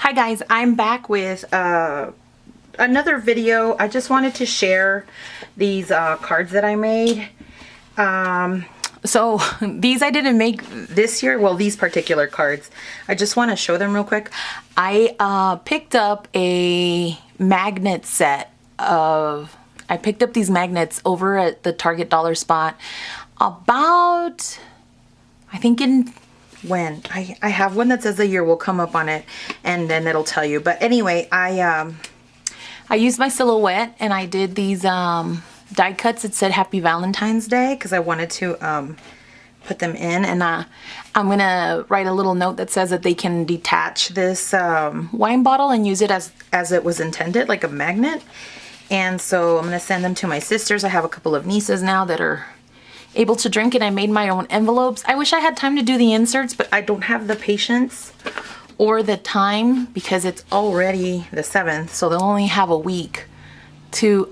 Hi guys, I'm back with another video. I just wanted to share these cards that I made. So these I didn't make this year. Well, these particular cards. I just want to show them real quick. I picked up a magnet set of... I picked up these magnets over at the Target dollar spot about... I think in... when I have one that says the year will come up on it and then it'll tell you. But anyway, I used my silhouette and I did these die cuts. It said Happy Valentine's Day because I wanted to put them in, and I'm gonna write a little note that says that they can detach this wine bottle and use it as it was intended, like a magnet. And so I'm gonna send them to my sisters. I have a couple of nieces now that are able to drink, and I made my own envelopes. I wish I had time to do the inserts, but I don't have the patience or the time because it's already the 7th, so they'll only have a week to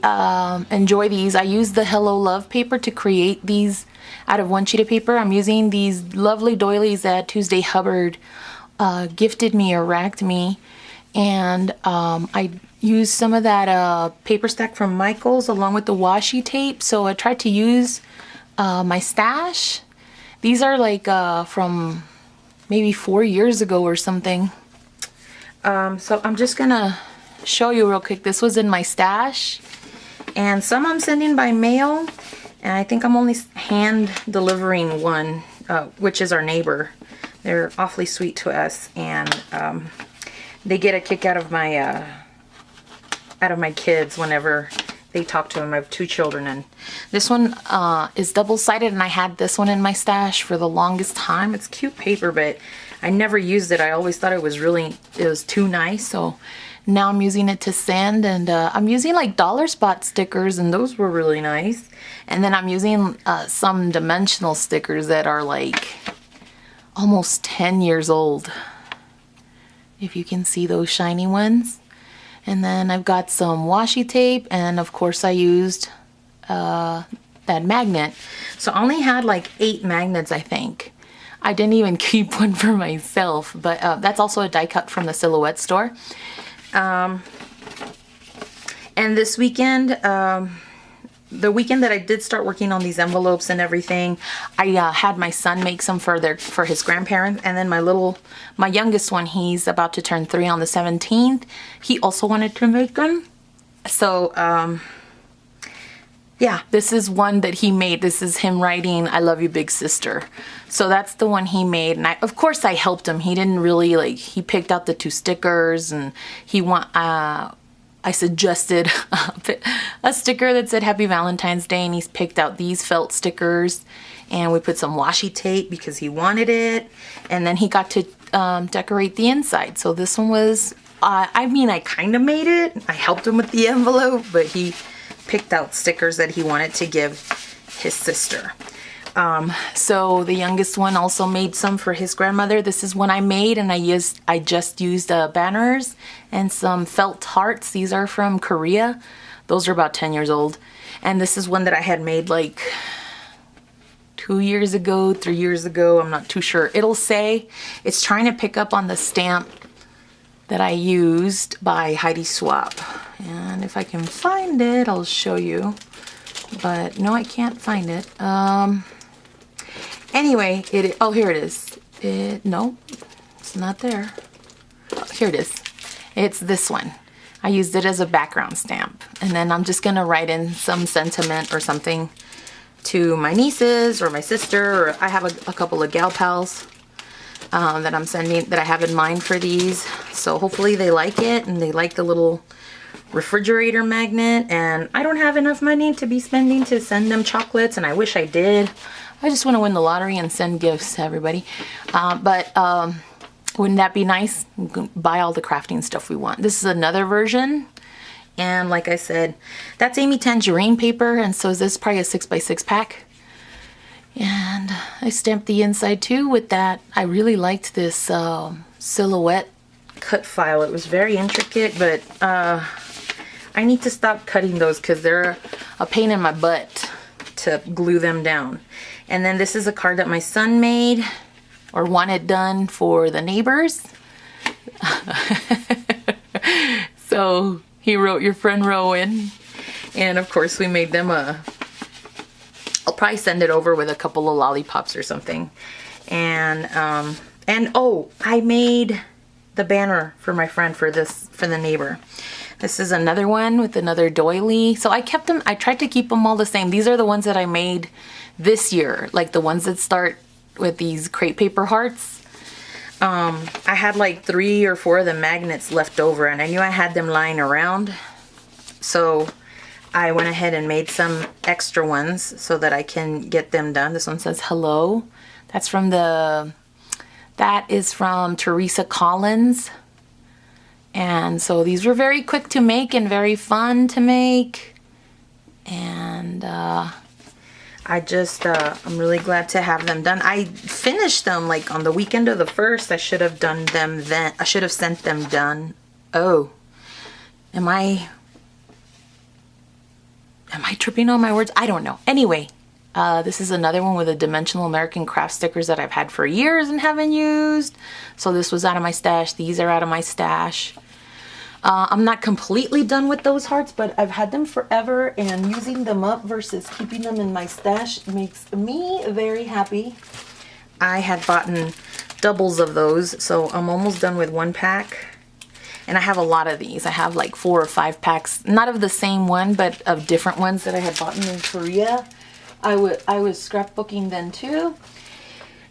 enjoy these. I used the Hello Love paper to create these out of one sheet of paper. I'm using these lovely doilies that Tuesday Hubbard gifted me or racked me, and I used some of that paper stack from Michael's along with the washi tape. So I tried to use my stash. These are like from maybe 4 years ago or something. So I'm just gonna show you real quick. This was in my stash, and some I'm sending by mail, and I think I'm only hand delivering one, which is our neighbor. They're awfully sweet to us, and they get a kick out of my kids whenever they talk to them. I have 2 children, and this one is double-sided, and I had this one in my stash for the longest time. It's cute paper, but I never used it. I always thought it was too nice, so now I'm using it to send. And I'm using like dollar spot stickers, and those were really nice. And then I'm using some dimensional stickers that are like almost 10 years old, if you can see those shiny ones. And then I've got some washi tape, and of course I used that magnet. So I only had like 8 magnets, I think. I didn't even keep one for myself, but that's also a die cut from the Silhouette store. And this weekend, the weekend that I did start working on these envelopes and everything, I had my son make some for his grandparents, and then my youngest one, he's about to turn 3 on the 17th. He also wanted to make them. So yeah, this is one that he made. This is him writing "I love you, big sister." So that's the one he made, and of course I helped him. He didn't really he picked out the 2 stickers, and I suggested a sticker that said Happy Valentine's Day, and he's picked out these felt stickers, and we put some washi tape because he wanted it, and then he got to decorate the inside. So this one was, I kind of made it. I helped him with the envelope, but he picked out stickers that he wanted to give his sister. So the youngest one also made some for his grandmother. This is one I made, and I just used banners and some felt hearts. These are from Korea. Those are about 10 years old. And this is one that I had made like 2 years ago, 3 years ago. I'm not too sure. It'll say, it's trying to pick up on the stamp that I used by Heidi Swap. And if I can find it, I'll show you. But no, I can't find it. Anyway, oh, here it is. No, it's not there. Oh, here it is. It's this one. I used it as a background stamp. And then I'm just gonna write in some sentiment or something to my nieces or my sister, or I have a couple of gal pals that I'm sending, that I have in mind for these. So hopefully they like it, and they like the little refrigerator magnet. And I don't have enough money to be spending to send them chocolates, and I wish I did. I just want to win the lottery and send gifts to everybody. But wouldn't that be nice? We can buy all the crafting stuff we want. This is another version. And like I said, that's Amy Tangerine paper, and so is this probably a 6x6 pack. And I stamped the inside too with that. I really liked this Silhouette cut file. It was very intricate, but I need to stop cutting those because they're a pain in my butt to glue them down. And then this is a card that my son made or wanted done for the neighbors. So he wrote your friend Rowan. And of course we made them a, I'll probably send it over with a couple of lollipops or something. And oh, I made the banner for my friend for the neighbor. This is another one with another doily. So I kept them, I tried to keep them all the same. These are the ones that I made this year, like the ones that start with these crepe paper hearts. I had like 3 or 4 of the magnets left over, and I knew I had them lying around. So I went ahead and made some extra ones so that I can get them done. This one says hello. That is from Teresa Collins. And so these were very quick to make and very fun to make. And I'm really glad to have them done. I finished them like on the weekend of the 1st. I should have done them then. I should have sent them done. Oh, am I tripping on my words? I don't know. Anyway, this is another one with the Dimensional American Craft stickers that I've had for years and haven't used. So this was out of my stash. These are out of my stash. I'm not completely done with those hearts, but I've had them forever, and using them up versus keeping them in my stash makes me very happy. I had bought doubles of those, so I'm almost done with 1 pack. And I have a lot of these. I have like 4 or 5 packs, not of the same one, but of different ones that I had bought in Korea. I was scrapbooking then too.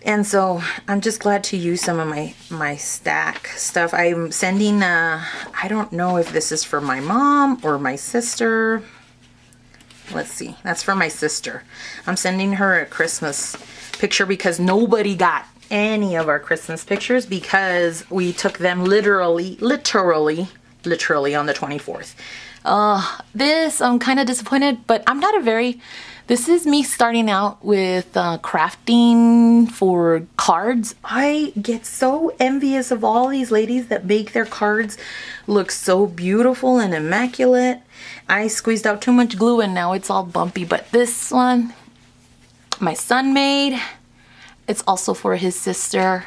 And so I'm just glad to use some of my stack stuff. I'm sending, I don't know if this is for my mom or my sister. Let's see, that's for my sister. I'm sending her a Christmas picture because nobody got any of our Christmas pictures because we took them literally on the 24th. This, I'm kind of disappointed, but I'm not this is me starting out with crafting for cards. I get so envious of all these ladies that make their cards look so beautiful and immaculate. I squeezed out too much glue and now it's all bumpy, but this one my son made. It's also for his sister.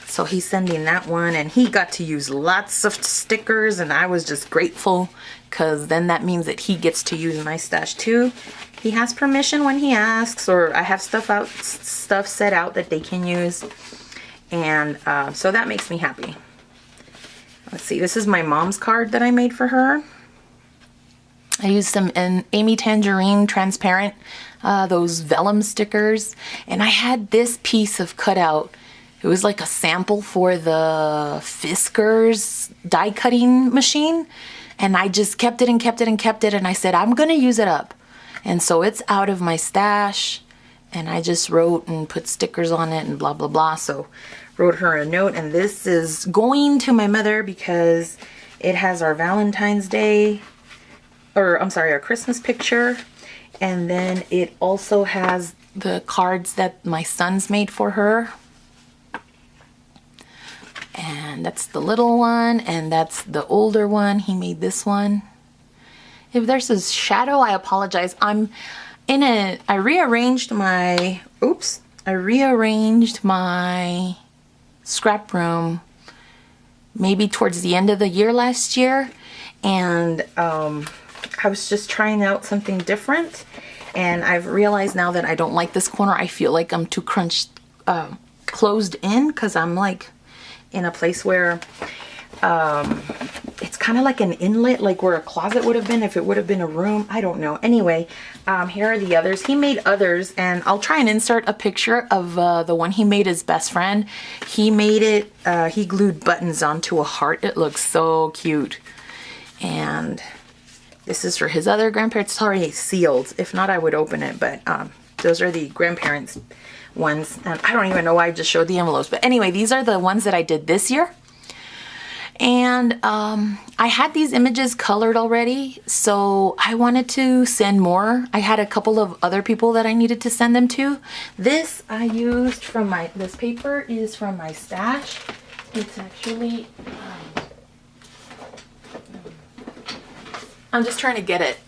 So he's sending that one, and he got to use lots of stickers, and I was just grateful because then that means that he gets to use my stash too. He has permission when he asks, or I have stuff set out that they can use, and so that makes me happy. Let's see, this is my mom's card that I made for her. I used some Amy Tangerine transparent, those vellum stickers, and I had this piece of cutout. It was like a sample for the Fiskars die cutting machine, and I just kept it and kept it and kept it, and I said, I'm gonna use it up. And so it's out of my stash, and I just wrote and put stickers on it and blah blah blah. So wrote her a note, and this is going to my mother because it has our Valentine's Day, or I'm sorry, our Christmas picture, and then it also has the cards that my son's made for her. And that's the little one, and that's the older one. He made this one. If there's a shadow, I apologize. I rearranged my scrap room maybe towards the end of the year last year, and I was just trying out something different, and I've realized now that I don't like this corner. I feel like I'm too closed in, because I'm like in a place where it's kind of like an inlet, like where a closet would have been if it would have been a room. I don't know. Anyway, here are the others. He made others, and I'll try and insert a picture of the one he made his best friend. He made it, he glued buttons onto a heart. It looks so cute. And this is for his other grandparents. It's already sealed. If not, I would open it, but those are the grandparents' ones. And I don't even know why I just showed the envelopes. But anyway, these are the ones that I did this year. And I had these images colored already, so I wanted to send more. I had a couple of other people that I needed to send them to. This I used from this paper is from my stash. It's actually, I'm just trying to get it.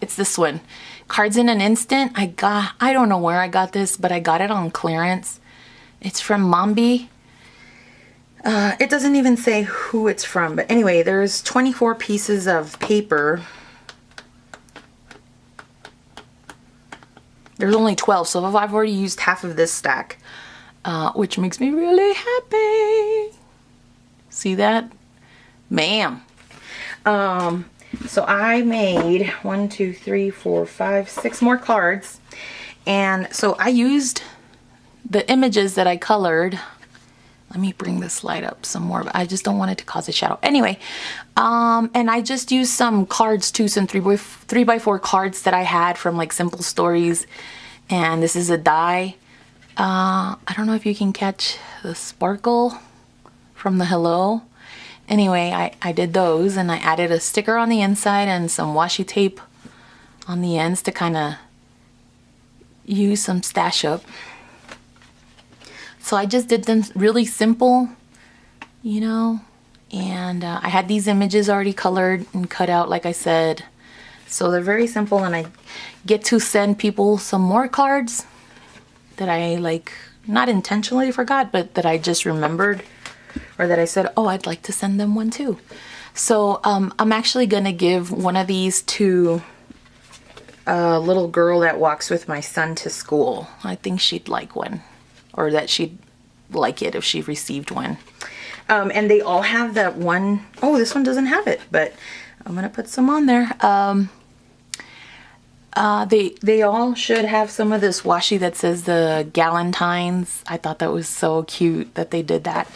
It's this one. Cards in an Instant. I don't know where I got this, but I got it on clearance. It's from Mombi. It doesn't even say who it's from, but anyway, there's 24 pieces of paper. There's only 12, so I've already used half of this stack, which makes me really happy. See that? Ma'am. So I made 1, 2, 3, 4, 5, 6 more cards. And so I used the images that I colored. Let me bring this light up some more, but I just don't want it to cause a shadow. Anyway, and I just used some cards too, some 3x4 cards that I had from like Simple Stories. And this is a die. I don't know if you can catch the sparkle from the hello. Anyway, I did those, and I added a sticker on the inside and some washi tape on the ends to kind of use some stash up. So I just did them really simple, you know, and I had these images already colored and cut out, like I said. So they're very simple, and I get to send people some more cards that I like, not intentionally forgot, but that I just remembered, or that I said, oh, I'd like to send them one too. So I'm actually gonna give one of these to a little girl that walks with my son to school. I think she'd like one, or that she'd like it if she received one. And they all have that one. Oh, this one doesn't have it, but I'm gonna put some on there. They all should have some of this washi that says the Valentines. I thought that was so cute that they did that.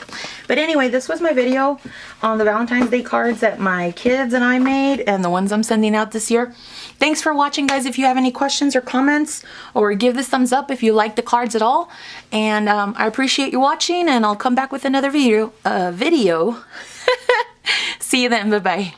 But anyway, this was my video on the Valentine's Day cards that my kids and I made, and the ones I'm sending out this year. Thanks for watching, guys. If you have any questions or comments, or give this thumbs up if you like the cards at all. And I appreciate you watching, and I'll come back with another video. See you then. Bye-bye.